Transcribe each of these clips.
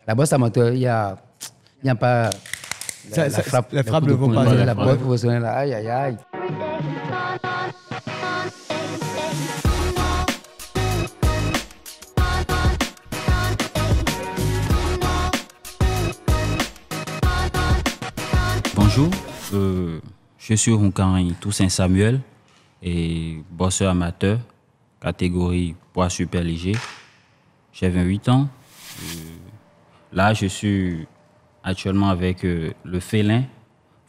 La boxe amateur, il n'y a pas la frappe. Les frappes ne vont pas. La boxe professionnelle, aïe, aïe, aïe. Bonjour, je suis Runkari Toussaint Samuel et boxeur amateur, catégorie poids super léger. J'ai 28 ans. Là, je suis actuellement avec le félin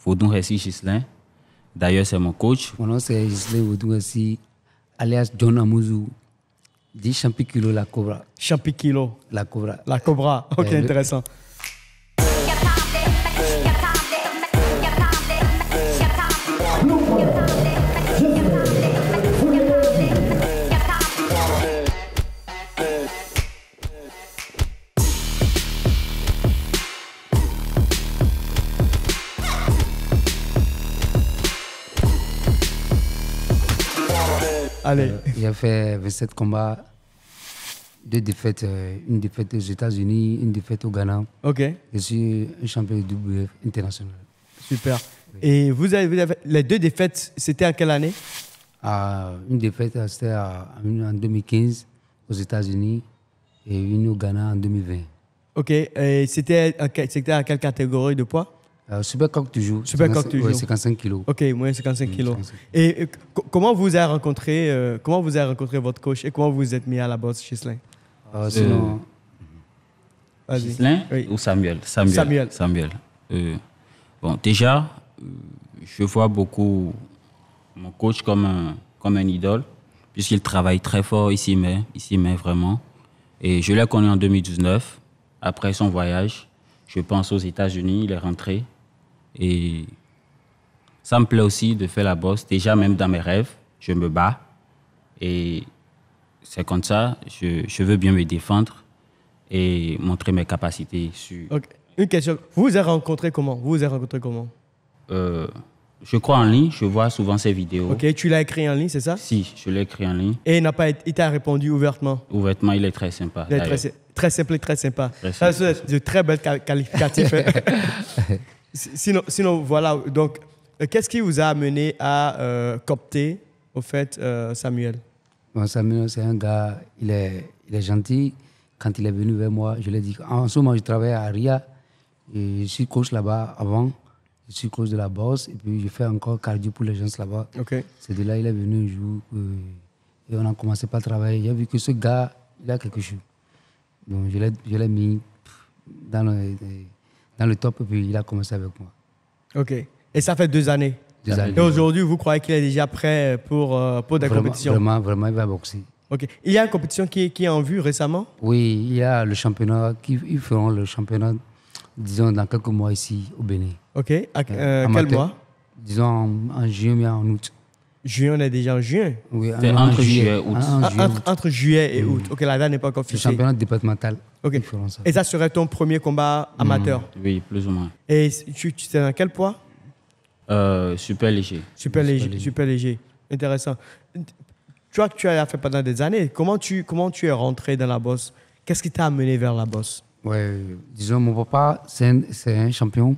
Vodou Ressi Gislin. D'ailleurs, c'est mon coach. Mon nom c'est Gislin Vodou Ressi, alias John Amouzou, dit Champi Kilo la Cobra. Champi Kilo. La Cobra. La Cobra, ok, intéressant. Allez. J'ai fait 27 combats, 2 défaites, une défaite aux États-Unis, une défaite au Ghana. Ok. Je suis un champion de WF international. Super. Oui. Et vous avez les 2 défaites, c'était en quelle année? Une défaite, c'était en 2015 aux États-Unis et une au Ghana en 2020. Ok. Et c'était à quelle catégorie de poids? Supercoq toujours. Supercoq toujours. Oui, 55 kilos. Ok, moins 55 kilos. Et comment vous avez rencontré votre coach et comment vous vous êtes mis à la boxe, Gislin? Sinon... Gislin ou Samuel? Samuel. Bon, déjà, je vois beaucoup mon coach comme un idole, puisqu'il travaille très fort, il s'y met vraiment. Et je l'ai connu en 2019, après son voyage. Je pense aux États-Unis, il est rentré. Et ça me plaît aussi de faire la boxe. Déjà, même dans mes rêves, je me bats. Et c'est comme ça, je veux bien me défendre et montrer mes capacités. Okay. Une question, vous vous êtes rencontré comment? Je crois en ligne, je vois souvent ses vidéos. Ok, tu l'as écrit en ligne, c'est ça? Si, je l'ai écrit en ligne. Et il t'a répondu ouvertement? Ouvertement, il est très sympa. Il est très simple et très sympa. Ça, c'est de très belles qualificatifs. Sinon, voilà. Donc, qu'est-ce qui vous a amené à coopter, au fait, Samuel? Bon, Samuel, c'est un gars, il est gentil. Quand il est venu vers moi, je lui ai dit, en ce moment, je travaille à Ria. Et je suis coach là-bas avant. Je suis coach de la boxe. Et puis, je fais encore cardio pour les gens là-bas. Okay. C'est de là il est venu un jour. Et on a commencé par travailler. J'ai vu que ce gars, il a quelque chose. Donc, je l'ai mis dans le top et puis il a commencé avec moi. Ok. Et ça fait 2 années? 2 années. Et aujourd'hui, vous croyez qu'il est déjà prêt pour des compétitions? Vraiment, il va boxer. Ok. Il y a une compétition qui est en vue récemment? Oui, il y a le championnat. Ils feront le championnat, disons, dans quelques mois ici au Bénin. Ok. Quel mois? Disons en juillet, mais en août. Juillet, on est déjà en juin? Oui, entre juillet et août. Entre juillet et août. Ok, la date n'est pas encore fixée. Le championnat départemental. Ok. Et ça serait ton premier combat amateur? Oui, plus ou moins. Et tu es dans quel poids? Super léger. Super léger. Intéressant. Tu vois que tu as fait pendant des années. Comment tu es rentré dans la boxe? Qu'est-ce qui t'a amené vers la boxe? Ouais, disons, mon papa, c'est un champion.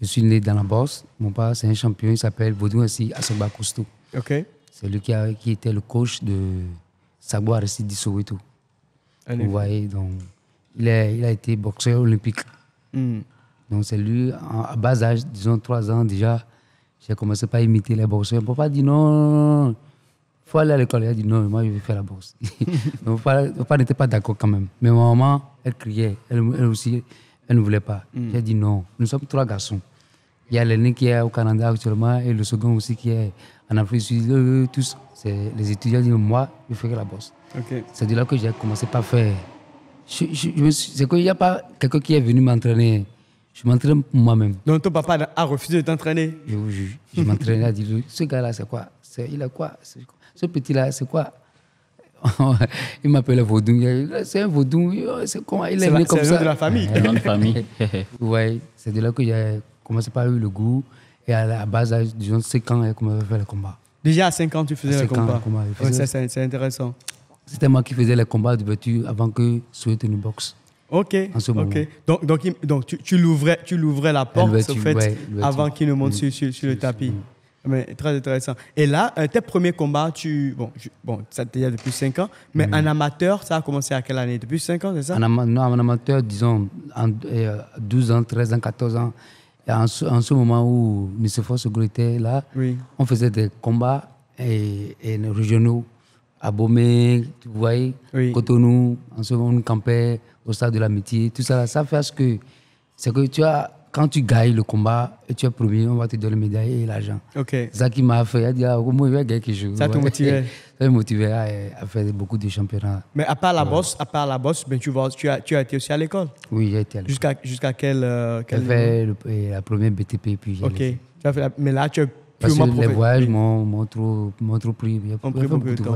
Je suis né dans la boxe. Mon papa, c'est un champion. Il s'appelle Vodou Ressi Asogba Cousteau. Ok. C'est lui qui était le coach de Sagboa Ressi di Soweto. Vous voyez, donc, il a été boxeur olympique. Donc, c'est lui, à bas âge, disons 3 ans déjà, j'ai commencé par imiter les boxeurs. Mon papa dit non, il faut aller à l'école. Il a dit non, moi je vais faire la boxe. Mon papa n'était pas d'accord quand même. Mais ma maman, elle criait. Elle aussi, elle ne voulait pas. J'ai dit non, nous sommes 3 garçons. Il y a l'aîné qui est au Canada actuellement et le second aussi qui est en Afrique du Sud. Tous, les étudiants disent moi, je fais la boxe. Okay. C'est de là que j'ai commencé par faire. C'est qu'il n'y a pas quelqu'un qui est venu m'entraîner. Je m'entraîne moi-même. Donc ton papa a refusé de t'entraîner? Je m'entraînais, il a dit, ce gars-là, c'est quoi? Il a quoi? Ce petit-là, c'est quoi? Il m'appelait Vaudou. C'est un Vaudou. C'est comment? Il est venu comme ça. C'est le nom de la famille. Le nom de famille. Oui, c'est de là que j'ai commencé par avoir le goût. Et à la base, disons 5 ans, j'ai commencé à faire les combats. Déjà à 5 ans, tu faisais les combats? Ouais, c'est intéressant. C'était moi qui faisais les combats d'ouverture avant que Soweto ne boxe. Ok. En ce moment. Donc tu l'ouvrais la porte, avant qu'il ne monte sur le tapis. Mais très intéressant. Et là, tes premiers combats, ça t'est il y a depuis 5 ans, mais en amateur, ça a commencé à quelle année? Depuis 5 ans, c'est ça? Non, en amateur, disons, 12 ans, 13 ans, 14 ans. Et en ce moment où M. Forsegro était là, on faisait des combats régionaux à Bomé, tu vois, Cotonou. En ce moment, on campait au stade de l'amitié. Tout ça, ça fait c'est que quand tu gagnes le combat et tu es premier, on va te donner le médaille et l'argent. C'est ça qui m'a fait. Il a dit, moi, je vais gagner quelque chose. Ça t'a motivé? Ça m'a motivé à faire beaucoup de championnats. Mais à part la bosse, ben, tu as été aussi à l'école? Oui, j'ai été à l'école. Jusqu'à quel J'ai fait la première BTP, puis j'ai laissé. Mais là, tu es parce que les voyages m'ont trop pris. On pris beaucoup de temps.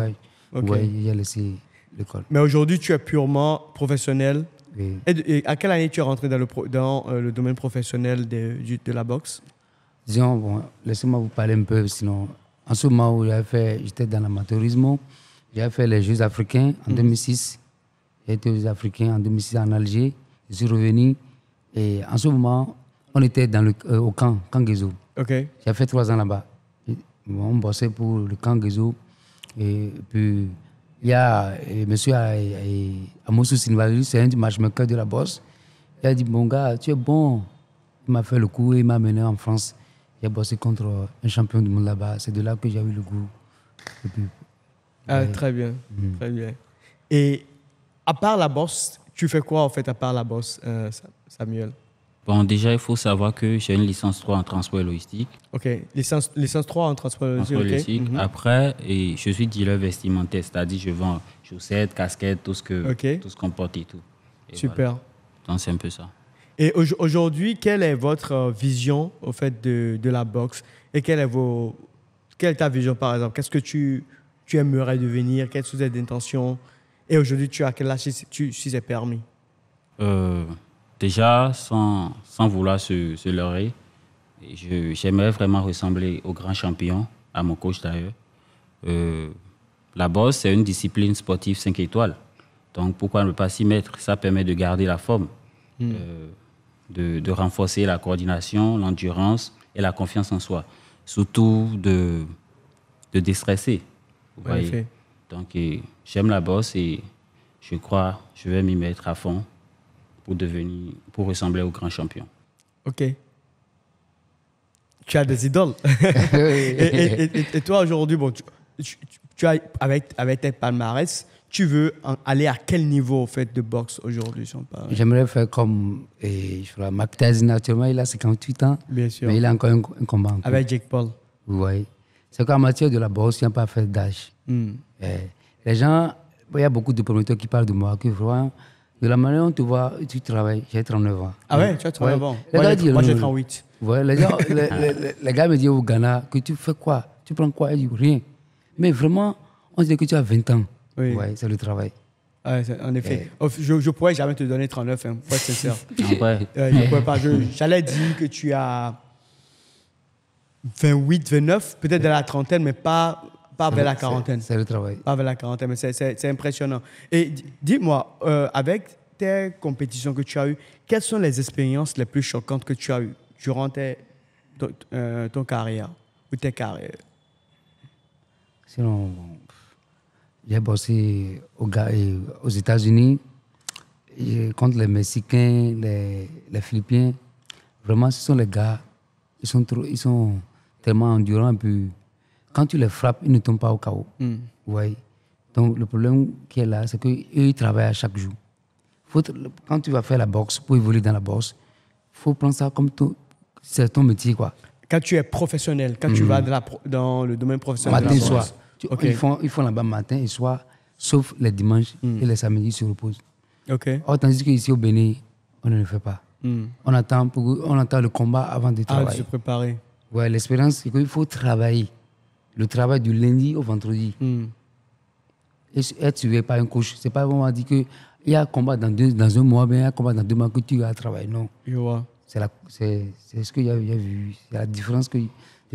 Oui, j'ai laissé l'école. Mais aujourd'hui, tu es purement professionnel. Oui. Et à quelle année tu es rentré dans le domaine professionnel de la boxe? Disons, laissez-moi vous parler un peu, sinon, en ce moment où j'étais dans l'amateurisme, j'ai fait les Jeux africains en 2006. J'ai été aux Jeux africains en 2006 en Alger. Je suis revenu et en ce moment, on était au camp Guézo. J'ai fait 3 ans là-bas. On bossait pour le camp Guézo. Et puis, il y a monsieur Amosou Sinvalu, c'est un du matchmaker de la bosse. Il a dit, mon gars, tu es bon. Il m'a fait le coup et il m'a mené en France. J'ai bossé contre un champion du monde là-bas. C'est de là que j'ai eu le goût. Très bien, très bien. Et à part la bosse, tu fais quoi en fait à part la bosse, Samuel? Bon, déjà, il faut savoir que j'ai une licence 3 en transport et logistique. Ok, licence 3 en transport et logistique. Après, je suis dealer vestimentaire, c'est-à-dire je vends chaussettes, casquettes, tout ce qu'on porte et tout. Et super. Voilà. Donc, c'est un peu ça. Et aujourd'hui, quelle est votre vision au fait de la boxe? Et quelle est ta vision, par exemple? Qu'est-ce que tu aimerais devenir? Quelles sont tes intentions? Et aujourd'hui, tu as quel âge si c'est permis? Déjà, sans vouloir se leurrer, j'aimerais vraiment ressembler au grand champion, à mon coach d'ailleurs. La boxe, c'est une discipline sportive 5 étoiles. Donc, pourquoi ne pas s'y mettre? Ça permet de garder la forme, de renforcer la coordination, l'endurance et la confiance en soi. Surtout de déstresser. Vous voyez? Donc, j'aime la boxe et je crois que je vais m'y mettre à fond pour ressembler au grand champion. Ok. Tu as des idoles. et toi, aujourd'hui, tu as, avec tes palmarès, tu veux aller à quel niveau, au fait, de boxe aujourd'hui? J'aimerais faire comme Mike Tyson, actuellement, il a 58 ans. Bien sûr. Mais il a encore un combat. Avec Jake Paul. Oui. C'est qu'en matière de la boxe, il n'y a pas fait d'âge. Les gens, il y a beaucoup de promoteurs qui parlent de moi, que vraiment, de la manière dont tu vois, tu travailles. J'ai 39 ans. Ah ouais, tu as 39 ans. Moi, j'ai 38. Ouais, les gars me disent au Ghana que tu fais quoi? Tu prends quoi? Je dis rien. Mais vraiment, on dit que tu as 20 ans. Oui, c'est le travail. En effet. Je ne pourrais jamais te donner 39, hein, pour être sincère. Je ne pourrais pas. J'allais dire que tu as 28, 29, peut-être dans la trentaine, mais pas vers la quarantaine. C'est le travail. Pas vers la quarantaine, mais c'est impressionnant. Et dis-moi, avec tes compétitions que tu as eues, quelles sont les expériences les plus choquantes que tu as eues durant ton carrière ou tes carrières? Sinon, j'ai bossé aux États-Unis contre les Mexicains, les Philippins. Vraiment, ce sont les gars, ils sont tellement endurants. Puis, quand tu les frappes, ils ne tombent pas au chaos. Ouais. Donc, le problème qui est là, c'est qu'eux, ils travaillent à chaque jour. Quand tu vas faire la boxe, pour évoluer dans la boxe, il faut prendre ça comme c'est ton métier, quoi. Quand tu es professionnel, quand tu vas dans le domaine professionnel. Matin et soir. Ils font là-bas matin et soir, sauf les dimanches et les samedis, ils se reposent. Tandis qu'ici au Bénin, on ne le fait pas. On attend le combat avant de travailler. De se préparer. Ouais, l'expérience, c'est qu'il faut travailler. Le travail du lundi au vendredi. Et être suivi par un coach. Ce n'est pas vraiment dire qu'il y a un combat dans un mois, mais il y a un combat dans 2 mois que tu vas travailler. Non. C'est ce que j'ai vu. C'est la différence des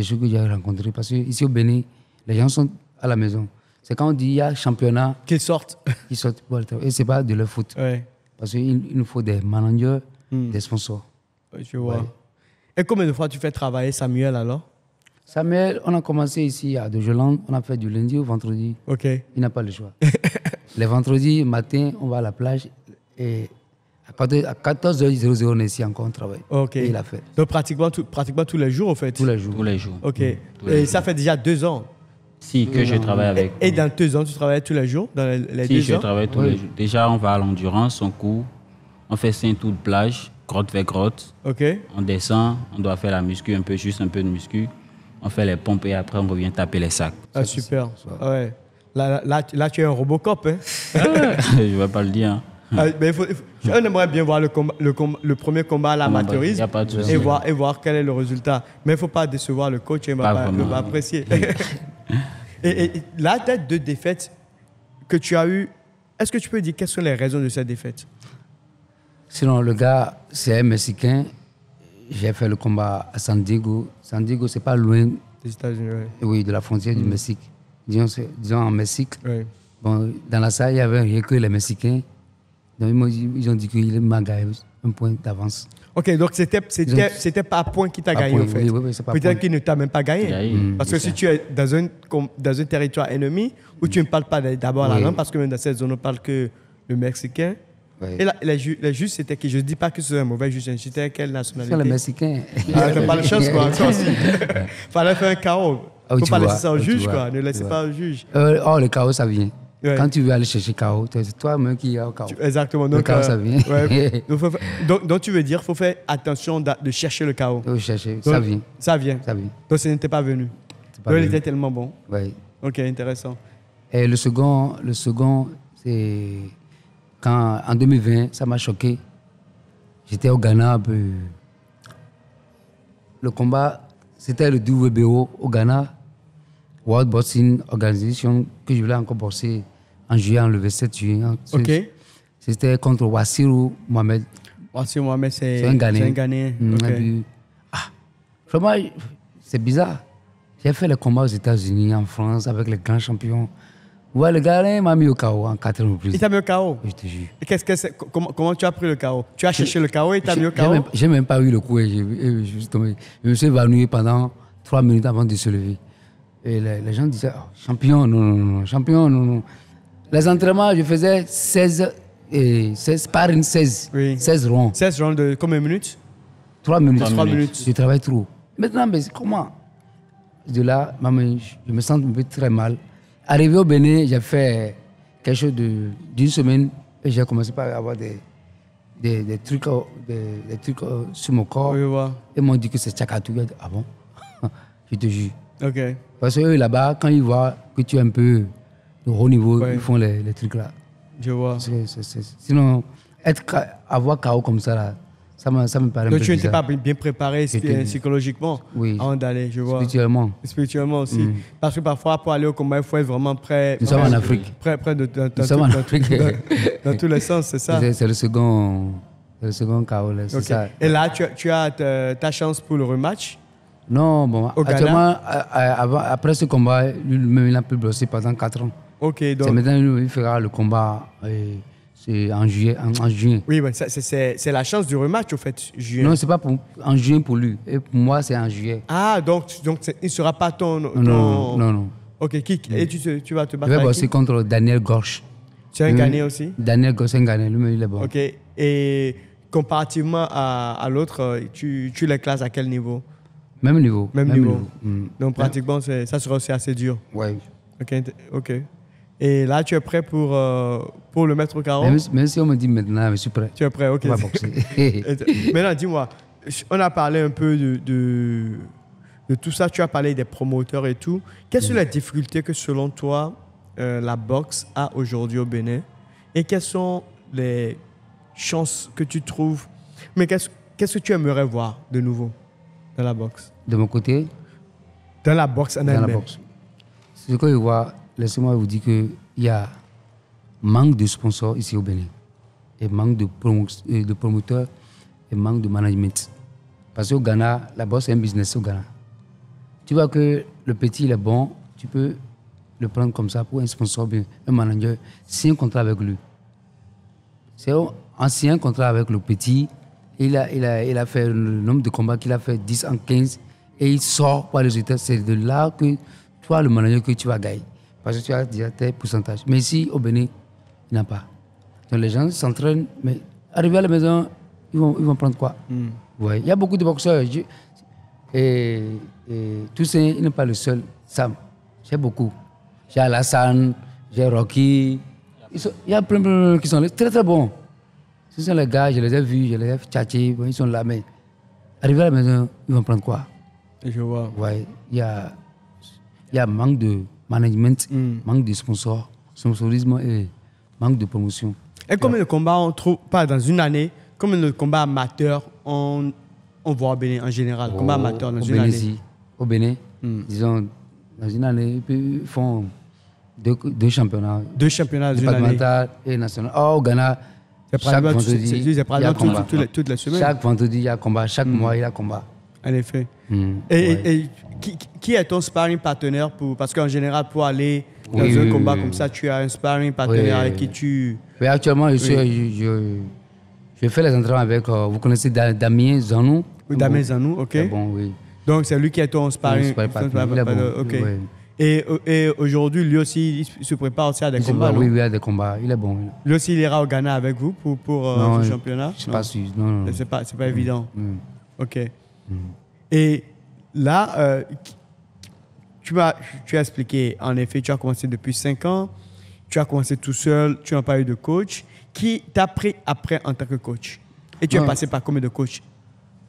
choses que j'ai rencontrées. Parce qu'ici au Bénin, les gens sont à la maison. C'est quand on dit qu'il y a championnat. Qu'ils sortent. Ils sortent pour le travail. Et ce n'est pas de leur faute. Ouais. Parce qu'il nous faut des managers, des sponsors. Je vois. Ouais. Et combien de fois tu fais travailler Samuel alors? Samuel, on a commencé ici à Dogeland, on a fait du lundi au vendredi. Ok. Il n'a pas le choix. Les vendredis matin, on va à la plage et à 14h00, on est ici encore, on travaille. Ok. Et il a fait. Donc pratiquement tous les jours, en fait? Tous les jours. Tous les jours. Ok. Et ça fait déjà 2 ans? Si, que je travaille avec. Et dans 2 ans, tu travailles tous les jours? Dans les 2 ans? Si, je travaille tous les jours. Déjà, on va à l'endurance, on court, on fait 5 tours de plage, grotte vers grotte. Ok. On descend, on doit faire la muscu, juste un peu de muscu. On fait les pompes et après, on revient taper les sacs. Ah, super. Ouais. Là, tu es un Robocop, hein? Je ne vais pas le dire. Mais on aimerait bien voir le premier combat à l'amateurisme et voir quel est le résultat. Mais il ne faut pas décevoir le coach, il va apprécier. et la tête de défaite que tu as eue, est-ce que tu peux dire quelles sont les raisons de cette défaite? Sinon, le gars, c'est un Mexicain. J'ai fait le combat à San Diego. San Diego, c'est pas loin des États-Unis, oui, de la frontière du Mexique. Disons en Mexique. Oui. Bon, dans la salle, il y avait rien que les Mexicains. Donc, ils ont dit qu'il m'a gagné un point d'avance. Ok, donc c'était pas un point qui t'a gagné, en fait. Oui, c'est pas peut-être qu'il ne t'a même pas gagné. Parce que si tu es dans un territoire ennemi où tu ne parles pas d'abord la langue, parce que même dans cette zone, on ne parle que le mexicain. Oui. Et les juges, c'était qui? Je ne dis pas que c'est un mauvais juge, c'était quelle nationalité? C'est le Mexicain. Ah, t'as pas de chance, quoi. Fallait faire un chaos. Il ne faut pas laisser ça au juge, quoi. Ne laissez pas au juge. Le chaos, ça vient. Ouais. Quand tu veux aller chercher chaos, c'est toi-même qui es au chaos. Exactement. Donc, le chaos, ça vient. Ouais. donc, tu veux dire qu'il faut faire attention de chercher le chaos. Chercher, donc, ça vient. Ça vient. Ça vient. Donc, ce n'était pas venu. Donc, il était tellement bon. Oui. Ok, intéressant. Et le second c'est quand, en 2020, ça m'a choqué. J'étais au Ghana un peu. Le combat, c'était le WBO au Ghana, World Boxing Organization, que je voulais encore boxer en juillet, le 27 juillet. Ok. C'était contre Wassirou Mohamed. Wassirou Mohamed, c'est un Ghanéen. Okay. Vraiment, c'est bizarre. J'ai fait les combats aux États-Unis, en France, avec les grands champions. Ouais, le Ghanéen m'a mis au KO en 4 reprises. Il t'a mis au KO? Je te jure. Et comment tu as pris le KO? Tu as cherché le KO et il t'a mis au KO? J'ai même pas eu le coup. Je suis tombé. Je me suis évanoui pendant 3 minutes avant de se lever. Et les gens disaient, oh, champion, non, champion, non. Les entraînements, je faisais 16 par une 16. Oui. 16 ronds. 16 ronds de combien de minutes? 3 minutes. 3 minutes. Je travaille trop. Maintenant, mais comment? De là, je me sens un peu très mal. Arrivé au Bénin, j'ai fait quelque chose d'une semaine et j'ai commencé par avoir des trucs sur mon corps. Oui, ouais. Ils m'ont dit que c'est Tchakatou. Ah bon? Je te jure. Ok. Parce que là-bas, quand ils voient que tu es un peu de haut niveau, ils font les trucs là. Je vois. Sinon, avoir KO comme ça, là, ça me paraît un peu bizarre. Donc tu n'étais pas bien préparé psychologiquement avant d'aller, je vois. Spirituellement aussi. Parce que parfois, pour aller au combat, il faut être vraiment prêt. Nous sommes en Afrique. Prêt dans tous les sens, c'est ça? C'est le second KO. Là, okay. Ça. Et là, tu as ta chance pour le rematch? Non, bon, actuellement, après ce combat, lui-même, il a pu bosser pendant 4 ans. Ok, donc. C'est maintenant il fera le combat en juillet. Oui, ouais, c'est la chance du rematch, au fait, juillet. Non, c'est pas en juin pour lui. Et pour moi, c'est en juillet. Ah, donc il ne sera pas ton. Non. Ok, et tu vas te battre? Je vais bosser contre Daniel Gorge. Tu es un Ghanéen aussi? Daniel Gorge, c'est un Ghanéen, lui-même, il est bon. Ok, et comparativement à l'autre, tu les classes à quel niveau? Même niveau. Donc pratiquement, ça sera aussi assez dur. Oui. Ok. Et là, tu es prêt pour le mettre au carreau? Même si on me dit maintenant, je suis prêt. Tu es prêt, ok. On va boxer. Maintenant, dis-moi, on a parlé un peu de tout ça. Tu as parlé des promoteurs et tout. Quelles sont les difficultés que, selon toi, la boxe a aujourd'hui au Bénin? Et quelles sont les chances que tu trouves? Mais qu'est-ce que tu aimerais voir de nouveau dans la boxe? De mon côté? Dans la boxe en elle-même. Dans la boxe. Ce que je vois, laissez-moi vous dire qu'il y a manque de sponsors ici au Bénin. Et manque de promoteurs et manque de management. Parce qu'au Ghana, la boxe est un business au Ghana. Tu vois que le petit, il est bon, tu peux le prendre comme ça pour un sponsor bien, un manager, signer un contrat avec lui. C'est ancien contrat avec le petit. Il a fait le nombre de combats qu'il a fait 10 en 15 et il sort par les résultats. C'est de là que toi, le manager, que tu vas gagner. Parce que tu as déjà tes pourcentages. Mais ici, au Bénin, il n'y en a pas. Donc les gens s'entraînent, mais arrivé à la maison, ils vont prendre quoi? Ouais. Il y a beaucoup de boxeurs. Et Toussaint, il n'est pas le seul. Sam, j'ai beaucoup. J'ai Alassane, j'ai Rocky. Il y a plein qui sont très très bons. Ce sont les gars, je les ai vus, je les ai tchatchés, ils sont là, mais arrivé à la maison, ils vont prendre quoi? Je vois. Ouais, il y a manque de management, manque de sponsors, sponsorisme et manque de promotion. Et combien de combats on trouve, pas dans une année, combien de combats amateurs on voit au Bénin en général? Combats amateurs dans une année? Au Bénin, disons, dans une année, ils font deux championnats. Deux championnats dans une année. Départemental et national. Au Ghana, chaque vendredi, il y a combat. Toutes les semaines. Chaque vendredi, il y a combat. Chaque mois, il y a combat. En effet. Et qui est ton sparring partenaire parce qu'en général, pour aller dans un combat comme ça, tu as un sparring partenaire avec qui tu... Oui, actuellement, je fais les entraînements avec... vous connaissez Damien Zanou? Oui, Damien Zanou, ok. C'est bon, oui. Donc, c'est lui qui est ton sparring partenaire. Il est bon. Ok. Oui. Et aujourd'hui, lui aussi, il se prépare aussi à des combats. Oui, à des combats. Il est bon. Lui aussi, il ira au Ghana avec vous pour le championnat? Je ne sais pas si... Non. C'est pas évident. Ok. Et là, tu as expliqué, en effet, tu as commencé depuis 5 ans, tu as commencé tout seul, tu n'as pas eu de coach. Qui t'a pris après en tant que coach? Et tu es passé par combien de coachs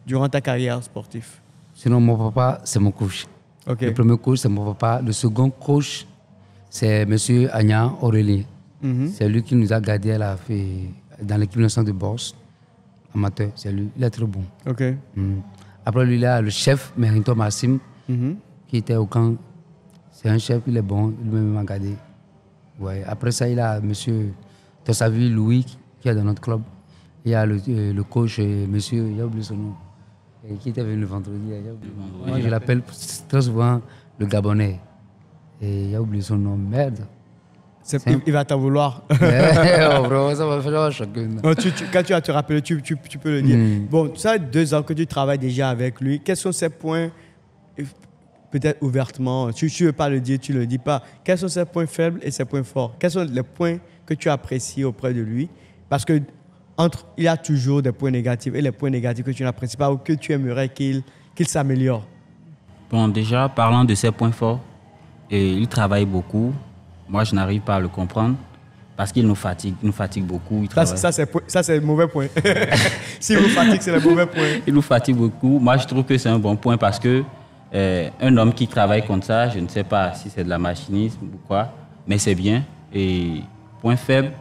durant ta carrière sportive? Sinon, mon papa, c'est mon coach. Okay. Le premier coach, c'est mon papa. Le second coach, c'est M. Agnan Aurélien. C'est lui qui nous a gardés dans l'équipe nationale de boxe amateur. C'est lui. Il est très bon. Okay. Après, lui, il y a le chef, Mérito Massim, qui était au camp. C'est un chef, il est bon. Lui-même m'a gardé. Ouais. Après ça, il y a M. Tossavi Louis, qui est dans notre club. Il y a le coach, monsieur, j'ai oublié son nom, qui était venu le vendredi. Moi, je l'appelle très souvent le Gabonais. Et j'ai oublié son nom, merde. Il va t'en vouloir. Bro, ça va faire chacun. Quand tu vas te rappeler, tu peux le dire. Bon, ça fait 2 ans que tu travailles déjà avec lui. Quels sont ses points, peut-être ouvertement, tu ne veux pas le dire, tu ne le dis pas. Quels sont ses points faibles et ses points forts? Quels sont les points que tu apprécies auprès de lui? Parce que il y a toujours des points négatifs et les points négatifs que tu n'apprécies pas ou que tu aimerais qu'il s'améliore. Bon, déjà, parlant de ses points forts, il travaille beaucoup. Moi, je n'arrive pas à le comprendre parce qu'il nous fatigue beaucoup. Ça, c'est le mauvais point. S'il vous fatigue, c'est le mauvais point. Il nous fatigue beaucoup. Moi, je trouve que c'est un bon point parce que un homme qui travaille comme ça, je ne sais pas si c'est de la machinisme ou quoi, mais c'est bien. Et point faible,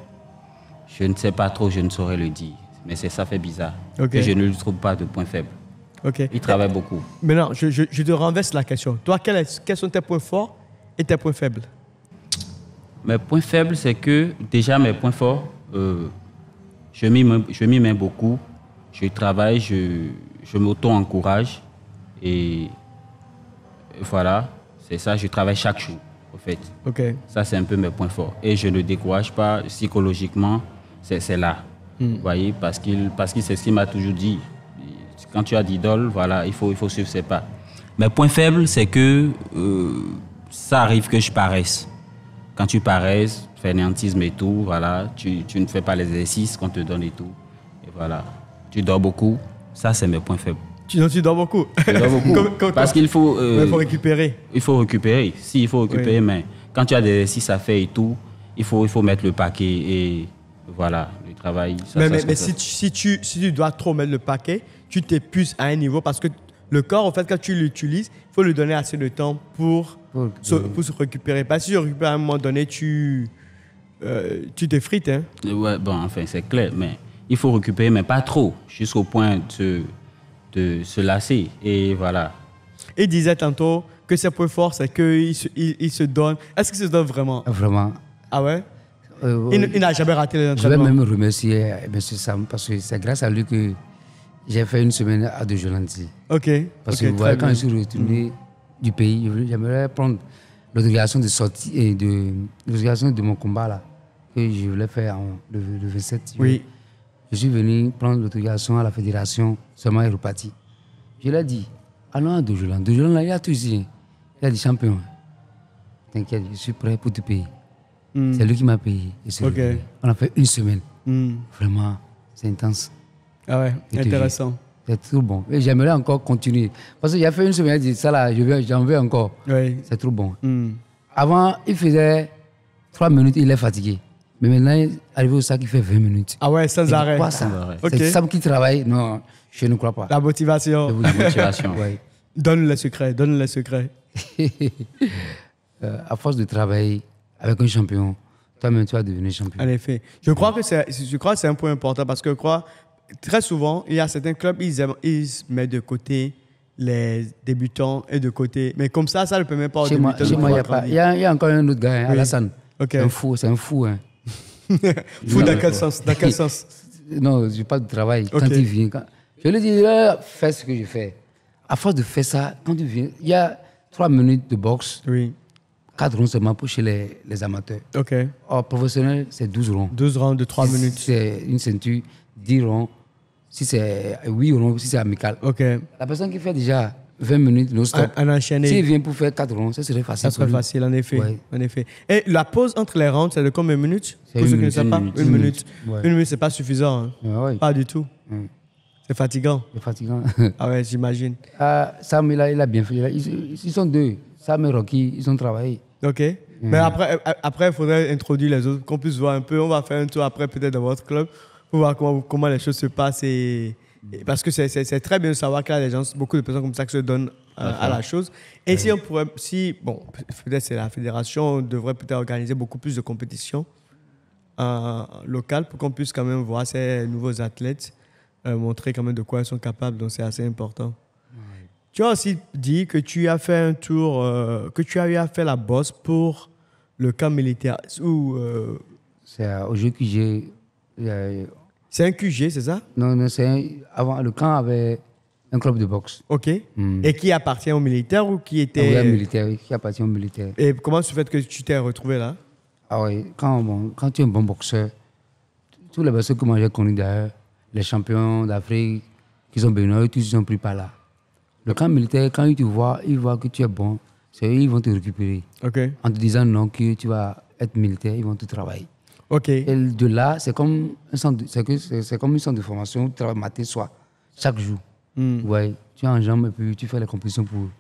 je ne sais pas trop, je ne saurais le dire. Mais ça fait bizarre. Okay. Et je ne lui trouve pas de point faible. Okay. Il travaille beaucoup. Maintenant, je te renverse la question. Toi, quels sont tes points forts et tes points faibles? Mes points faibles, c'est que déjà mes points forts, je m'y mets beaucoup. Je travaille, je m'auto-encourage. Et voilà, c'est ça, je travaille chaque jour, en fait. Okay. Ça, c'est un peu mes points forts. Et je ne décourage pas psychologiquement, c'est là. Vous voyez, parce qu'il c'est ce qu'il m'a toujours dit. Quand tu as d'idole, voilà, il faut suivre ses pas. Mes points faibles, c'est que ça arrive que je paraisse. Quand tu paraisses, fainéantisme et tout, voilà, tu ne fais pas les exercices qu'on te donne et tout. Et voilà, tu dors beaucoup. Ça, c'est mes points faibles. Tu dors beaucoup. Je dors beaucoup. Parce qu'il faut... il faut récupérer. Il faut récupérer. Si, il faut récupérer, oui. Mais quand tu as des exercices à faire et tout, il faut mettre le paquet et voilà, le travail. Mais si tu dois trop mettre le paquet, tu t'épuises à un niveau parce que le corps, en fait, quand tu l'utilises, il faut lui donner assez de temps pour se récupérer. Parce que si tu récupères à un moment donné, tu t'effrites. Hein? Ouais, bon, enfin, c'est clair. Mais il faut récupérer, mais pas trop, jusqu'au point de se lasser. Et voilà. Il disait tantôt que ses points forts, c'est qu'il se donne. Est-ce qu'il se donne vraiment? Vraiment. Ah ouais? Il n'a jamais raté les entraînements. Je vais même remercier M. Sam parce que c'est grâce à lui que j'ai fait une semaine à de Jolandi. Ok. Parce que vous voyez, quand je suis retourné du pays, j'aimerais prendre l'autorisation de sortie et l'autorisation de mon combat là, que je voulais faire le 27. Oui. Je suis venu prendre l'autorisation à la fédération, seulement il est reparti. Je lui ai dit, allons à Dojolan. Dojolan, là, il y a tout ici. Il a dit, champion, t'inquiète, je suis prêt pour te payer. C'est lui qui m'a payé. On a fait 1 semaine. Vraiment, c'est intense. Ah ouais, intéressant. C'est trop bon. Et j'aimerais encore continuer. Parce que j'ai fait 1 semaine, j'ai dit, ça là, j'en veux encore. Oui. C'est trop bon. Avant, il faisait 3 minutes, il est fatigué. Mais maintenant, arrivé au sac, il fait 20 minutes. Ah ouais, sans arrêt. Quoi ça? C'est Sam qui travaille? Non, je ne crois pas. La motivation. La motivation. Ouais. Donne le secret, donne le secret. À force de travailler avec un champion, toi-même, tu vas devenir champion. En effet. Je crois que c'est un point important parce que je crois, très souvent, il y a certains clubs, ils mettent de côté les débutants et de côté. Mais comme ça ne permet pas aux débutants de pouvoir grandir. Il y a encore un autre gars, hein, Alassane. Okay. C'est un fou. Hein. Fou dans quel sens? Dans quel sens? Non, je parle de travail. Quand il vient, je lui dis, fais ce que je fais. À force de faire ça, quand tu viens, il y a 3 minutes de boxe, 4 ronds seulement pour chez les amateurs. Or, professionnel, c'est 12 ronds. 12 ronds de 3 minutes. C'est une ceinture, 10 ronds. Si c'est 8 ronds, si c'est amical. La personne qui fait déjà 20 minutes, non stop. Un enchaîné. S'il vient pour faire 4 ronds, ça serait facile. Ça serait facile, en effet. Ouais. En effet. Et la pause entre les rounds, c'est de combien de minutes? Pour ceux qui ne savent pas, 1 minute. 1 minute, c'est pas suffisant. Hein. Pas du tout. C'est fatigant. C'est fatigant. Ah ouais, j'imagine. Sam, il a bien fait. Ils sont 2. Sam et Rocky, ils ont travaillé. Mais après, il faudrait introduire les autres, qu'on puisse voir un peu. On va faire un tour après, peut-être, dans votre club, pour voir comment les choses se passent. Parce que c'est très bien de savoir qu'il y a des gens, beaucoup de personnes comme ça qui se donnent à la chose. Et si on pourrait, peut-être c'est la fédération, on devrait peut-être organiser beaucoup plus de compétitions locales pour qu'on puisse quand même voir ces nouveaux athlètes, montrer quand même de quoi ils sont capables. Donc c'est assez important. Tu as aussi dit que tu as fait un tour, que tu as eu à faire la bosse pour le camp militaire. C'est au jeu que j'ai. C'est un QG, c'est ça? Non, avant, le camp avait un club de boxe. Et qui appartient aux militaires ou qui était... Oui, militaire, qui appartient aux militaires. Et comment tu fais que tu t'es retrouvé là? Ah oui, quand tu es un bon boxeur, tous les boxeurs que moi j'ai connus d'ailleurs, les champions d'Afrique qui sont bénins, tous ils sont pris par là. Le camp militaire, quand ils te voient, ils voient que tu es bon, c'est eux, ils vont te récupérer. En te disant non, que tu vas être militaire, ils vont te travailler. Et de là, c'est comme une centre de formation où tu travailles matin, soir, chaque jour. Ouais, tu es en jambe et puis tu fais les compétitions pour eux.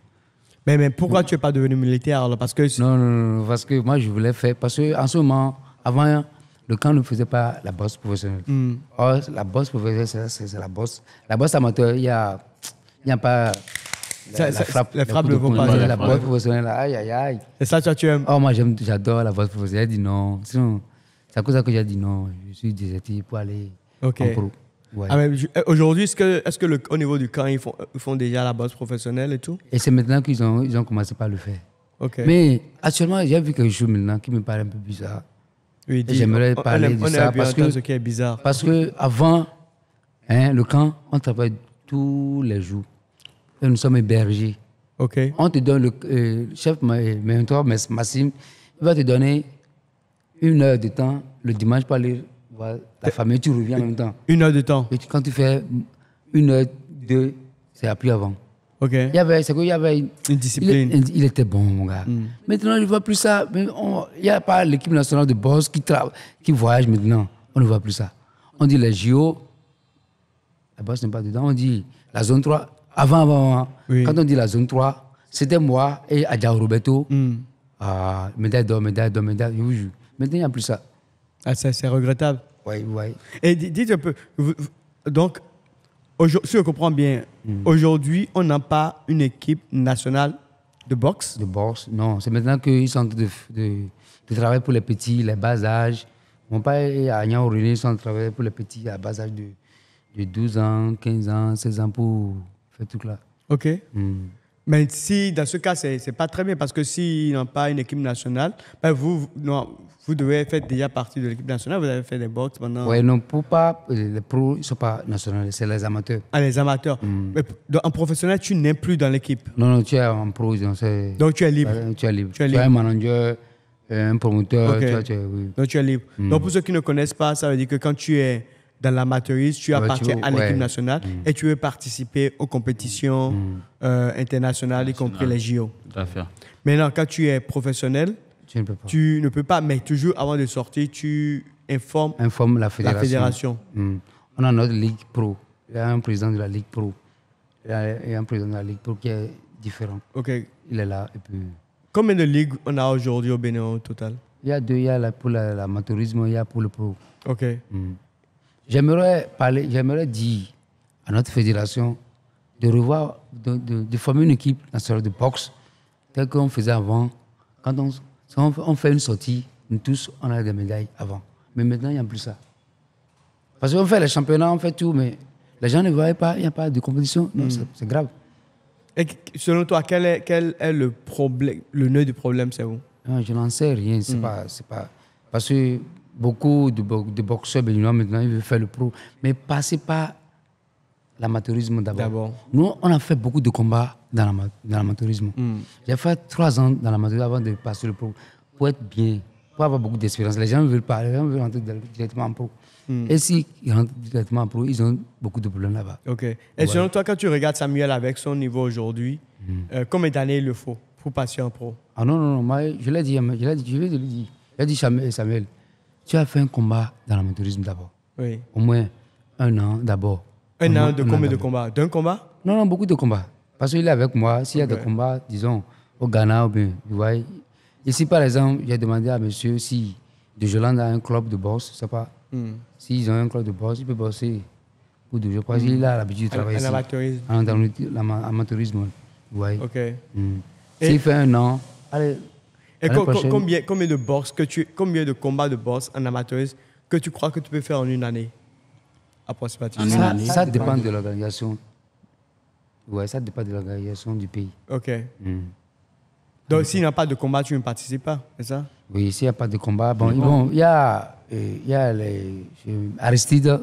Mais pourquoi tu n'es pas devenu militaire alors? Parce que... Non, parce que moi je voulais faire. Parce qu'en ce moment, avant, le camp ne faisait pas la bosse professionnelle. Or, la bosse professionnelle, c'est la bosse. La bosse amateur, il n'y a pas. La frappe ne vont pas. La bosse professionnelle, aïe. Et ça, tu aimes? Oh, moi j'adore la bosse professionnelle. Elle dit non. Sinon, c'est à cause de ça que j'ai dit non. Je suis déserté pour aller en pro. Ouais. Aujourd'hui, est-ce que au niveau du camp, ils font déjà la boxe professionnelle et tout? Et c'est maintenant qu'ils ont commencé par le faire. Mais actuellement, j'ai vu quelque chose maintenant qui me paraît un peu bizarre. Oui, j'aimerais parler de ça parce que ce qui est bizarre. Parce que avant, le camp, on travaille tous les jours. Et nous sommes hébergés. On te donne le chef mentor, Massim, il va te donner 1 heure de temps le dimanche pour aller voir ta famille, tu reviens en même temps. 1 heure de temps. Et quand tu fais 1 heure, 2, c'est appris avant. Il y avait une discipline. Il était bon, mon gars. Maintenant, je ne vois plus ça. Il n'y a pas l'équipe nationale de boxe qui voyage maintenant. On ne voit plus ça. On dit les JO, la boxe n'est pas dedans. On dit la zone 3. Avant. Quand on dit la zone 3, c'était moi et Adjao Roberto. Médaille d'or, je vous jure. Maintenant, il n'y a plus ça. C'est regrettable. Oui. Et dites un peu, donc, si je comprends bien, aujourd'hui, on n'a pas une équipe nationale de boxe? De boxe, non. C'est maintenant qu'ils sont en train de travailler pour les petits, les bas âges. Mon père et Agnan René sont en train de travailler pour les petits à bas âge de 12 ans, 15 ans, 16 ans pour faire tout là. Mais si, dans ce cas, c'est pas très bien parce que s'ils n'ont pas une équipe nationale, vous devez faire déjà partie de l'équipe nationale, vous avez fait des box pendant... Oui, non, les pros, ils ne sont pas nationaux, c'est les amateurs. Les amateurs. Mais en professionnel, tu n'es plus dans l'équipe? Non, tu es en pro. Donc tu es libre? Tu es libre. Tu as un manager, un promoteur, oui. Donc tu es libre. Donc pour ceux qui ne connaissent pas, ça veut dire que quand tu es dans l'amateurisme, tu appartiens à l'équipe nationale et tu veux participer aux compétitions internationales, y compris les JO. Tout à fait. Maintenant, quand tu es professionnel, tu ne peux pas, mais toujours avant de sortir, tu informes la fédération. On a notre Ligue Pro. Il y a un président de la Ligue Pro. Il y a un président de la Ligue Pro qui est différent. Okay. Il est là. Et puis... Combien de ligues on a aujourd'hui au Bénin au total? Il y a 2. Il y a pour l'amateurisme, il y a pour le pro. OK. J'aimerais dire à notre fédération de revoir, de former une équipe nationale de boxe telle qu'on faisait avant. Quand on fait une sortie, nous tous, on a des médailles avant. Mais maintenant, il n'y a plus ça. Parce qu'on fait les championnats, on fait tout, mais les gens ne voient pas, il n'y a pas de compétition. Non, c'est grave. Et selon toi, quel est le problème, le nœud du problème, c'est où? Non, je n'en sais rien. C'est pas... Parce que beaucoup de boxeurs béninois maintenant, ils veulent faire le pro. Mais passez par l'amateurisme d'abord. Nous, on a fait beaucoup de combats dans l'amateurisme. J'ai fait 3 ans dans l'amateurisme avant de passer le pro. Pour être bien, pour avoir beaucoup d'expérience. Les gens ne veulent pas, les gens veulent rentrer directement en pro. Et s'ils rentrent directement en pro, ils ont beaucoup de problèmes là-bas. OK. Et selon toi, quand tu regardes Samuel avec son niveau aujourd'hui, combien d'années il le faut pour passer en pro? Ah non, moi, je l'ai dit, je vais te le dire. J'ai dit, Samuel, tu as fait un combat dans l'amateurisme d'abord. Oui. Au moins 1 an d'abord. Un an de combien de combats? D'un combat? Non, beaucoup de combats. Parce qu'il est avec moi. S'il y a des combats, disons, au Ghana, ou bien, vous voyez. Ici, par exemple, j'ai demandé à monsieur si de Jolande a un club de boxe, je sais pas. S'ils ont un club de boxe, il peut bosser pour de. Je crois qu'il a l'habitude de travailler ici. En amateurisme. Vous voyez. OK. S'il fait 1 an, allez. Et combien de boxe combien de combats de boxe en amateurisme que tu crois que tu peux faire en une année? Approximativement. Ça dépend de l'organisation. Oui, ça dépend de l'organisation du pays. OK. Donc, s'il n'y a pas de combat, tu ne participes pas, c'est ça? Oui, s'il n'y a pas de combat, bon, il y a Aristide,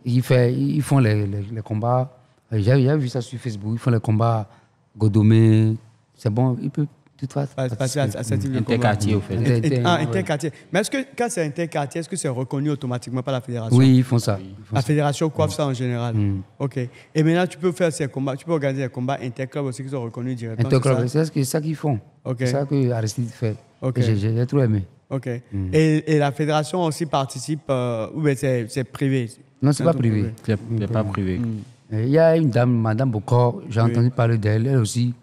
ils font les combats. J'ai vu ça sur Facebook, ils font les combats Godomé. C'est bon, il peut toutefois passer à ce type de interquartier, au fait. Interquartier. Mais est-ce que quand c'est interquartier, est-ce que c'est reconnu automatiquement par la fédération? Oui, ils font ça. La fédération coiffe ça en général. OK. Et maintenant, tu peux faire ces combats, tu peux organiser des combats interclubs aussi qui sont reconnus directement. Interclubs, c'est ça qu'ils font. Okay. C'est ça que Aristide fait. Okay. J'ai trop aimé. OK. Et la fédération aussi participe, ou bien c'est privé? Non, c'est pas privé. C'est pas privé. Il y a une dame, Madame Bokor, j'ai entendu parler d'elle. Elle aussi,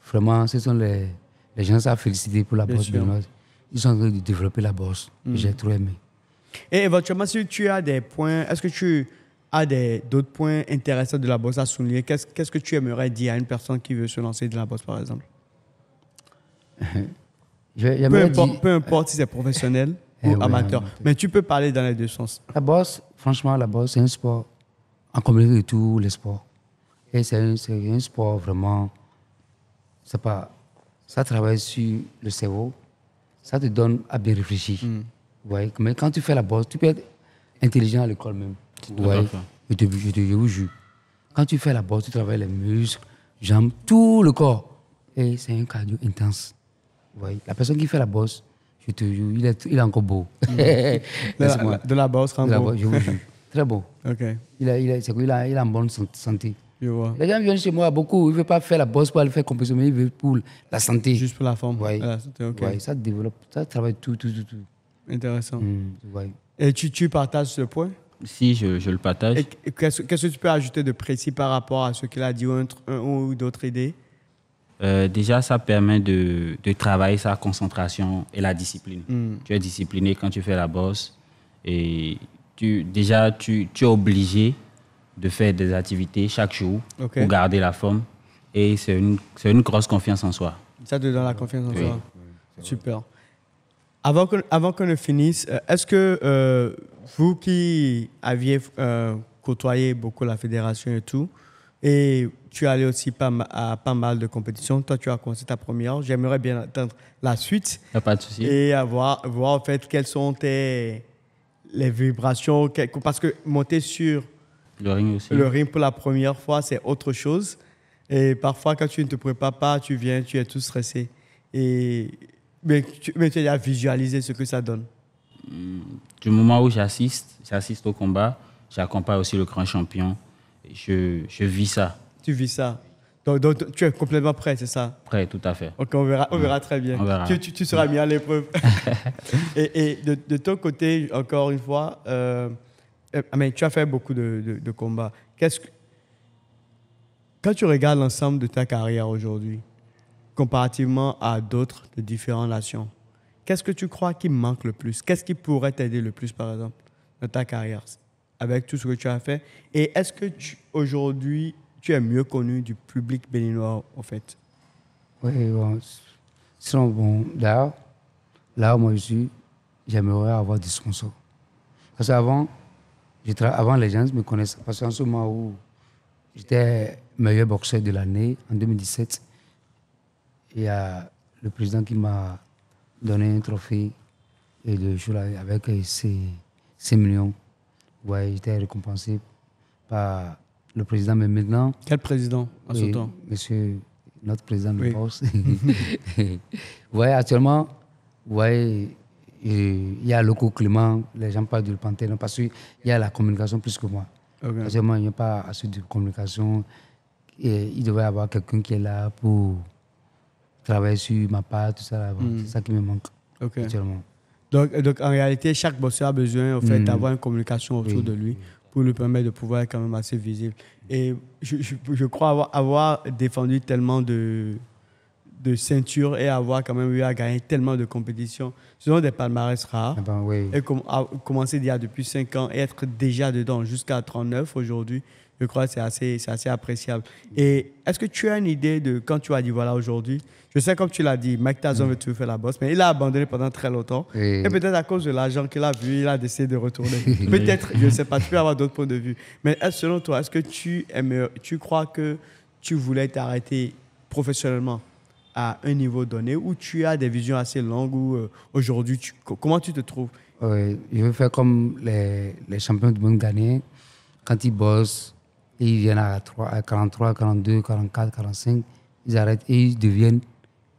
vraiment, ce sont les gens à féliciter pour la boxe béninoise. Ils sont en train de développer la boxe. J'ai trop aimé. Et éventuellement, si tu as des points, est-ce que tu as d'autres points intéressants de la boxe à souligner? Qu'est-ce que tu aimerais dire à une personne qui veut se lancer dans la boxe, par exemple? Peu importe si c'est professionnel ou amateur, mais tu peux parler dans les deux sens. La boxe, franchement, c'est un sport en communauté de tous les sports. Et c'est un sport vraiment, ça travaille sur le cerveau, ça te donne à bien réfléchir. Ouais, mais quand tu fais la boxe, tu peux être intelligent à l'école même. Ouais, je vous jure. Quand tu fais la boxe, tu travailles les muscles, jambes, tout le corps. Et c'est un cardio intense. Ouais. La personne qui fait la boxe, je te jure, il est encore beau. De la boxe, rend beau. Je vous jure. Très beau. Okay. Il est en bonne santé. Je vois. Les gens viennent chez moi beaucoup. Ils ne veulent pas faire la boxe pour aller faire compétition, mais ils veulent pour la santé. Juste pour la forme. Ouais. La santé, okay. Ouais, ça développe, ça travaille tout. Intéressant. Ouais. Et tu partages ce point? Si, je le partage. Et qu'est-ce que tu peux ajouter de précis par rapport à ce qu'il a dit ou d'autres idées? Déjà, ça permet de travailler sa concentration et la discipline. Tu es discipliné quand tu fais la boxe et tu es obligé de faire des activités chaque jour pour garder la forme et c'est une grosse confiance en soi. Ça te donne la confiance en soi. Super. Avant qu'on ne finisse, est-ce que vous qui aviez côtoyé beaucoup la fédération et tout, et tu es allé aussi à pas mal de compétitions, toi tu as commencé ta première, j'aimerais bien entendre la suite. Pas de souci. Et voir en fait quelles sont les vibrations, parce que monter sur le ring pour la première fois, c'est autre chose. Et parfois, quand tu ne te prépares pas, tu viens, tu es tout stressé. Mais tu as déjà visualisé ce que ça donne. Du moment où j'assiste au combat, j'accompagne aussi le grand champion. Je vis ça. Tu vis ça. Donc, tu es complètement prêt, c'est ça? Prêt, tout à fait. Ok, on verra très bien. On verra. Tu seras mis à l'épreuve. et de ton côté, encore une fois, tu as fait beaucoup de combats. Quand tu regardes l'ensemble de ta carrière aujourd'hui, comparativement à d'autres de différentes nations, qu'est-ce que tu crois qui manque le plus? Qu'est-ce qui pourrait t'aider le plus, par exemple, dans ta carrière, avec tout ce que tu as fait? Et est-ce que aujourd'hui, tu es mieux connu du public béninois, en fait? Oui, bon. Sinon, bon, là où moi je suis, j'aimerais avoir des sponsors. Parce qu'avant, avant les gens me connaissaient. Parce qu'en ce moment où j'étais meilleur boxeur de l'année, en 2017, il y a le président qui m'a donné un trophée et avec 6 millions. Ouais, j'étais récompensé par le président, mais maintenant... Quel président en ce temps? Monsieur, notre président de boxe. Ouais, actuellement, ouais, il y a Loco Clément, les gens parlent du Panthéon parce qu'il y a la communication plus que moi. Okay. Actuellement, il n'y a pas assez de communication. Et il devrait y avoir quelqu'un qui est là pour travailler sur ma part, tout ça. C'est ça qui me manque actuellement. Donc, en réalité, chaque boxeur a besoin en fait, d'avoir une communication autour de lui pour lui permettre de pouvoir être quand même assez visible. Et je crois avoir défendu tellement de ceintures et avoir quand même eu à gagner tellement de compétitions. Ce sont des palmarès rares. Et commencer il y a depuis 5 ans et être déjà dedans jusqu'à 39 aujourd'hui, je crois que c'est assez appréciable. Et est-ce que tu as une idée de quand tu as dit voilà aujourd'hui, je sais comme tu l'as dit, Mike Tyson veut toujours faire la bosse, mais il a abandonné pendant très longtemps. Et peut-être à cause de l'argent qu'il a vu, il a décidé de retourner. Peut-être, je ne sais pas, tu peux avoir d'autres points de vue. Mais selon toi, est-ce que tu crois que tu voulais t'arrêter professionnellement à un niveau donné ou tu as des visions assez longues ou aujourd'hui, comment tu te trouves? Je veux faire comme les champions du monde ghanéens. Quand ils bossent, ils viennent à 43, 42, 44, 45, ils arrêtent et ils deviennent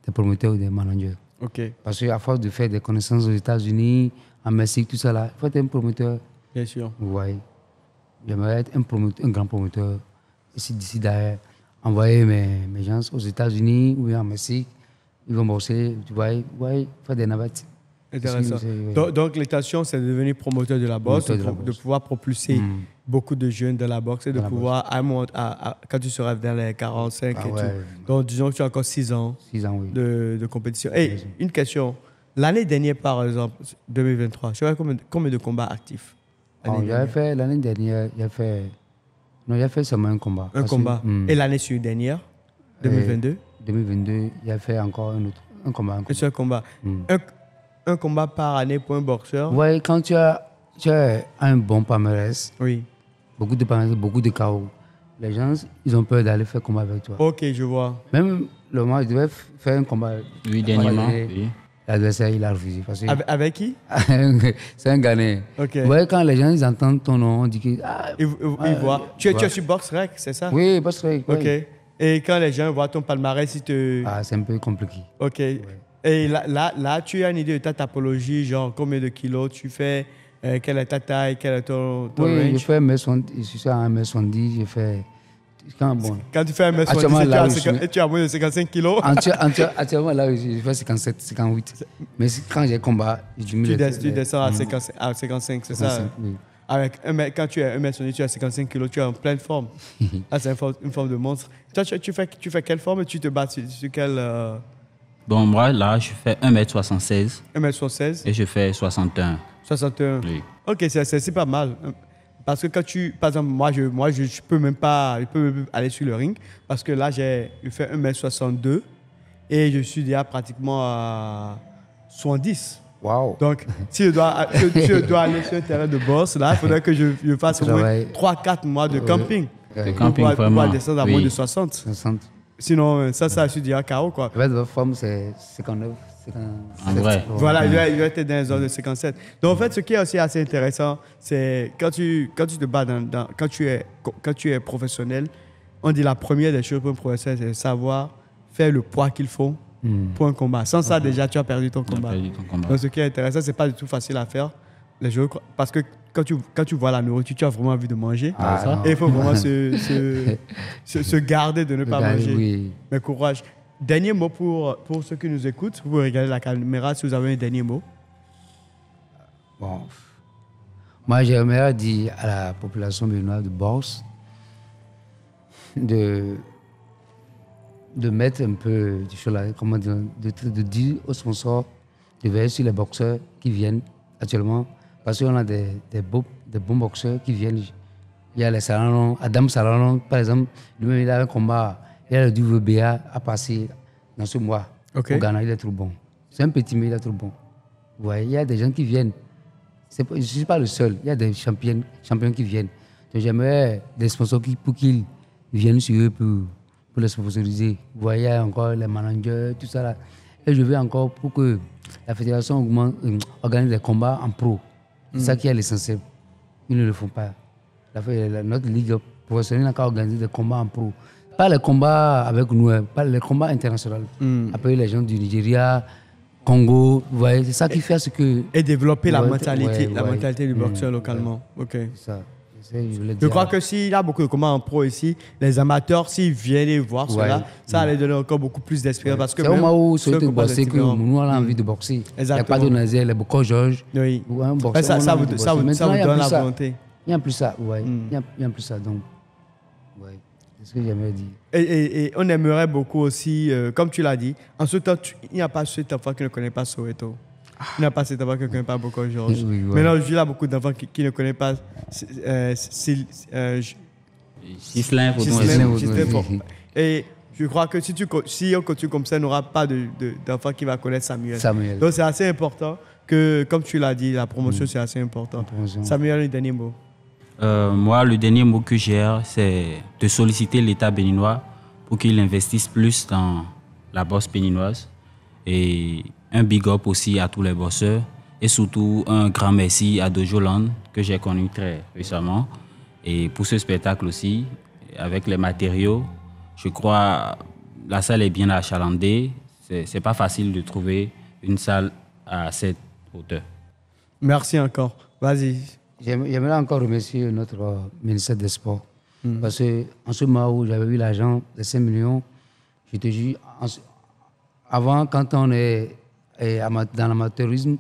des promoteurs ou des managers. Parce qu'à force de faire des connaissances aux États-Unis, en Mexique, tout ça là, il faut être un promoteur. Bien sûr. Ouais. J'aimerais être un grand promoteur d'ici derrière. Envoyer mes gens aux États-Unis ou en Mexique, ils vont bosser, tu vois, faire des navettes. Intéressant. Donc, l'intention, c'est de devenir promoteur de la boxe, de pouvoir propulser beaucoup de jeunes de la boxe et de pouvoir, quand tu seras dans les 45 et tout. Donc, disons que tu as encore 6 ans, de compétition. Et une question. L'année dernière, par exemple, 2023, tu avais combien de combats actifs? L'année dernière, il a fait seulement un combat. Un combat. Et l'année dernière, 2022? 2022, il a fait encore un combat. Un seul combat. Un combat par année pour un boxeur? Oui, quand tu as un bon palmarès, beaucoup de palmarès, beaucoup de KO, les gens, ils ont peur d'aller faire combat avec toi. Ok, je vois. Même le mois, je devais faire un combat. Oui, dernièrement. L'adversaire, il a refusé. Parce que avec qui? C'est un Ghanéen. Ouais, quand les gens ils entendent ton nom, on dit que... Ils voient. Tu es sur BoxRec, c'est ça? Oui, BoxRec. Ok. Et quand les gens voient ton palmarès, ils te... c'est un peu compliqué. Ok. Ouais. Et là, tu as une idée de ta typologie, genre combien de kilos tu fais, quelle est ta taille, quel est ton range? Je fais 1m70, je suis à 1m70, je fais... Quand tu fais 1m70, tu as moins de 55 kilos. Actuellement, là, je fais 57, 58. Mais quand j'ai combat, je diminue. Tu descends à 55, c'est 55, ça? Oui. Quand tu es 1m70, tu as 55 kilos, tu es en pleine forme. Là, c'est une forme de monstre. Toi, tu fais quelle forme et tu te bats sur quelle... Bon, moi, là, je fais 1m76. 1m76? Et je fais 61. 61? Oui. Ok, c'est pas mal. Parce que quand par exemple, moi, je peux même pas aller sur le ring. Parce que là, je fais 1m62 et je suis déjà pratiquement à 70. Wow. Donc, si je dois aller sur un terrain de boxe, là, il faudrait que je fasse au moins 3-4 mois de camping. De camping, pour pouvoir descendre à moins de 60. 60. Sinon, ça, je suis déjà KO, quoi. En fait, votre forme, c'est 59, 57. En vrai. Voilà, il va être dans les zones de 57. Donc, en fait, ce qui est aussi assez intéressant, c'est quand tu te bats, quand tu es professionnel, on dit la première des choses pour un professionnel, c'est de savoir faire le poids qu'il faut pour un combat. Sans ça, déjà, tu as perdu ton combat. Donc, ce qui est intéressant, ce n'est pas du tout facile à faire. Parce que quand tu vois la nourriture, tu as vraiment envie de manger. Et il faut vraiment se garder de ne pas manger. Oui. Mais courage. Dernier mot pour ceux qui nous écoutent. Vous pouvez regarder la caméra si vous avez un dernier mot. Bon. Moi, j'aimerais dire à la population béninoise de Bourse de mettre un peu de dire aux sponsors de veiller sur les boxeurs qui viennent actuellement, parce qu'on a des bons boxeurs qui viennent. Il y a les Salalon, Adam Salalon, par exemple, lui-même il a un combat, il a le WBA à passer dans ce mois. Au Ghana, il est trop bon. C'est un petit, mais il est trop bon. Vous voyez, il y a des gens qui viennent. Je ne suis pas le seul, il y a des champions qui viennent. Donc j'aimerais des sponsors pour qu'ils viennent sur eux pour les sponsoriser. Vous voyez, il y a encore les managers, tout ça là. Et je veux encore pour que la fédération organise des combats en pro. C'est ça qui est l'essentiel. Ils ne le font pas. Notre ligue professionnelle n'a qu'à organiser des combats en pro. Pas les combats avec nous, pas les combats internationaux. Après les gens du Nigeria, Congo, vous voyez, c'est ça qui fait ce que... Et développer la mentalité du boxeur localement. Ok. Ça. Je crois que s'il y a beaucoup de combats en pro ici, les amateurs, s'ils viennent voir cela, ça allait donner encore beaucoup plus d'expérience. C'est au moment où ceux qui boxent que nous on a envie de boxer. Il n'y a pas de Nazel, les Boko Georges. Oui. Ça vous donne la volonté. Il n'y a plus ça, ouais. Il n'y a plus ça, donc... Ouais. C'est ce que j'aimerais dire. Et on aimerait beaucoup aussi, comme tu l'as dit, en ce temps, il n'y a pas cet enfant qui ne connaît pas Soweto. Il n'y a pas cet enfant qui ne connaît pas Boko Georges. Maintenant, il y a beaucoup d'enfants qui ne connaissent pas Ghislain. Et je crois que si on continue comme ça, il n'y aura pas d'enfant qui va connaître Samuel. Donc c'est assez important que, comme tu l'as dit, la promotion c'est assez important. Samuel, le dernier mot. Moi, le dernier mot que j'ai, c'est de solliciter l'État béninois pour qu'il investisse plus dans la boxe béninoise. Et un big up aussi à tous les bosseurs. Et surtout, un grand merci à Dojo Land, que j'ai connu très récemment. Et pour ce spectacle aussi, avec les matériaux, je crois la salle est bien achalandée. C'est pas facile de trouver une salle à cette hauteur. Merci encore. Vas-y. J'aimerais encore remercier notre ministère des Sports. Parce qu'en ce moment où j'avais eu l'argent de 5 millions, je te jure, avant, quand on est dans l'amateurisme,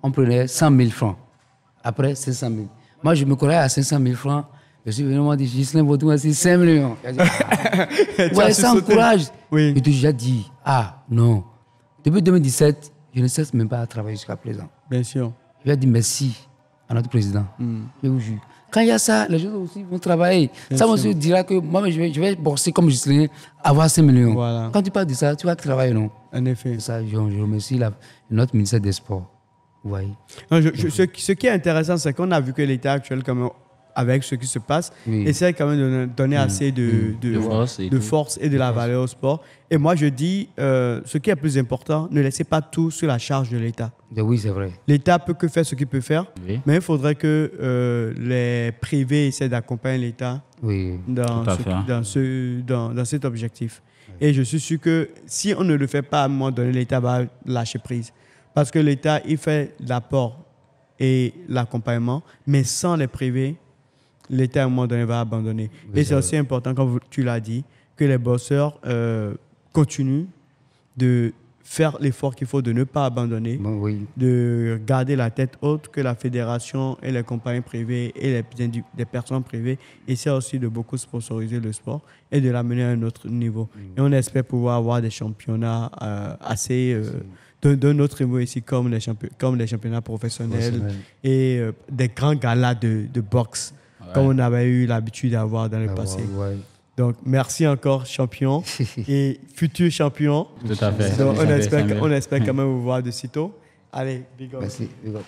on prenait 100 000 francs. Après, 500 000. Moi, je me croyais à 500 000 francs. Je suis venu me dire, Ghislain, votre c'est 5 millions. Ouais, sans courage. Oui. Je te déjà dit, non. Depuis 2017, je ne cesse même pas à travailler jusqu'à présent. Bien sûr. Je lui ai dit merci à notre président. Je vous jure. Quand il y a ça, les gens aussi vont travailler. Ça me dira que moi, je vais bosser comme Ghislain, avoir 5 millions. Voilà. Quand tu parles de ça, tu vas travailler, non? En effet. Ça, je remercie notre ministère des Sports. Oui. Non, ce qui est intéressant, c'est qu'on a vu que l'État actuel, avec ce qui se passe, essaie quand même de donner assez de force et de la valeur au sport. Et moi, je dis, ce qui est plus important, ne laissez pas tout sur la charge de l'État. Oui, c'est vrai. L'État peut que faire ce qu'il peut faire, mais il faudrait que les privés essaient d'accompagner l'État dans cet objectif. Et je suis sûr que si on ne le fait pas, à un moment donné, l'État va lâcher prise. Parce que l'État, il fait l'apport et l'accompagnement, mais sans les privés, l'État, à un moment donné, va abandonner. Et c'est aussi important, comme tu l'as dit, que les bosseurs continuent de faire l'effort qu'il faut de ne pas abandonner, de garder la tête haute, que la fédération et les compagnies privées et les personnes privées essaient aussi de beaucoup sponsoriser le sport et de l'amener à un autre niveau. Et on espère pouvoir avoir des championnats assez... d'un autre niveau ici, comme les championnats professionnels et des grands galas de boxe, comme on avait eu l'habitude d'avoir dans le passé. Donc, merci encore, champion et futur champion. Tout à fait. Donc, on espère quand même vous voir de sitôt. Allez, big up. Merci, big up.